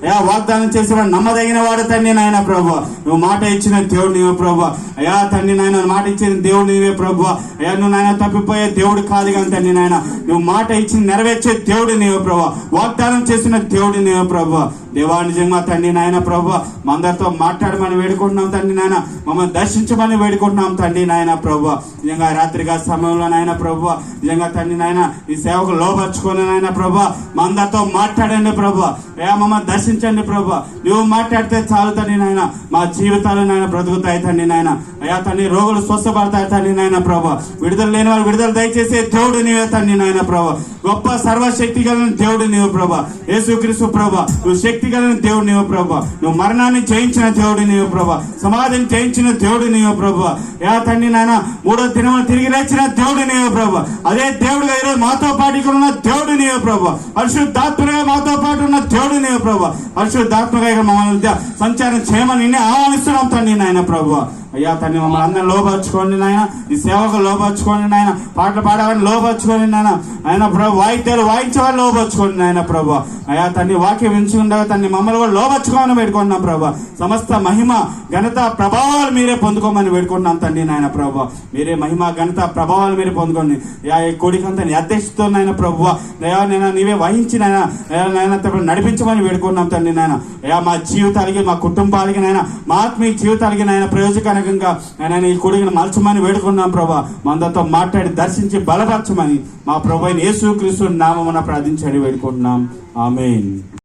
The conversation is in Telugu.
అయా వాగ్దానం చేసిన నమ్మదగిన వాడు తండ్రి నాయన ప్రభు. నువ్వు మాట ఇచ్చిన దేవుడు నీవే ప్రభు. అయా తండ్రి నాయన మాట ఇచ్చిన దేవుడు నీవే ప్రభు. అయా నువ్వు నాయన తప్పిపోయే దేవుడు కాదు కానీ తండ్రి నాయన నువ్వు మాట ఇచ్చి నెరవేర్చే దేవుడు నీవే ప్రభు. వాగ్దానం చేసిన దేవుడు నీవే ప్రభు. దేవా నిజంగా తండ్రి నాయన ప్రభు అందరితో మాట్లాడమని వేడుకుంటున్నాం తండ్రి నాయన. మమ్మల్ని దర్శించమని వేడుకుంటున్నాం తండ్రి నాయన ప్రభు. నిజంగా రాత్రిగా సమయంలో నాయన ప్రభు నిజంగా తండ్రి నాయన ఈ సేవకు లోపరుచుకొని నాయన ప్రభు మా అందరితో మాట్లాడండి ప్రభు. అయా మమ్మల్ని దర్శించండి ప్రభు. నువ్వు మాట్లాడితే చాలు తండ్రి నాయన మా జీవితాలు నాయన బ్రతుకుతాయి తండ్రి నాయన. అయా తండ్రి రోగులు స్వస్థపడతాయి తండ్రి నాయన ప్రభు. విడుదల లేని వారు విడుదల దయచేసే దేవుడు నీవే తండ్రి నాయన ప్రభు. గొప్ప సర్వశక్తి కలిగిన దేవుడు నీవు ప్రభు. యేసుక్రీస్తు ప్రభు నువ్వు శక్తి కలిగిన దేవుడు నీవు ప్రభు. నువ్వు మరణాన్ని జయించిన దేవుడు నీవు ప్రభు. సమాధిని జయించిన దేవుడు నీవు ప్రభు. యా తండ్రి నాయన మూడో దినమున తిరిగి లేచిన దేవుడు నీవు ప్రభు. అదే దేవుడుగా ఈరోజు మాతో పాటు ఇక్కడ ఉన్న దేవుడు నీవు ప్రభు. పరిశుద్ధాత్మగా మాతో పాటు ఉన్న దేవుడు నీవు ప్రభు. పరిశుద్ధాత్మగా ఇక్కడ మమ్మల్ని సంచారం చేయమని నిన్నే ఆహ్వానిస్తున్నాం తండ్రి నాయన ప్రభు. అయ్యా తండ్రి మమ్మల్ని అందరం లోపరుచుకోండి నాయన. ఈ సేవకు లోపరుచుకోండి నాయన. పాటలు పాడేవాడిని లోపరుచుకోండి నాయన. ఆయన ప్రభు వాయిద్యాలు వాయించేవాళ్ళు లోపరుచుకోండి నాయన ప్రభు. అయ్యా తండ్రి వాక్యం వించుకుండగా తండ్రి మమ్మల్ని కూడా లోపరుచుకోమని వేడుకుంటున్నాం ప్రభు. సమస్త మహిమ ఘనత ప్రభావాలు మీరే పొందుకోమని వేడుకుంటున్నాం తండ్రి నాయన ప్రభు. మీరే మహిమ ఘనత ప్రభావాలు మీరే పొందుకోండి. ఈ కోడికంతా నీ అధ్యక్షతో నాయన ప్రభు అయ్యా నేను నీవే వహించిన నాయన నడిపించమని వేడుకుంటున్నాం తండ్రి నాయన. అయ్యా మా జీవితాలకి మా కుటుంబాలకి నాయన మా ఆత్మీయ జీవితాలకి నాయన ప్రయోజకరంగా ఆయన ఈ కొడుకుని మలచమని వేడుకున్నాం ప్రభా. మందరితో మాట్లాడి దర్శించి బలపరచమని మా ప్రభు యేసుక్రీస్తు నామమున ప్రార్థించని వేడుకుంటున్నాం. ఆమేన్.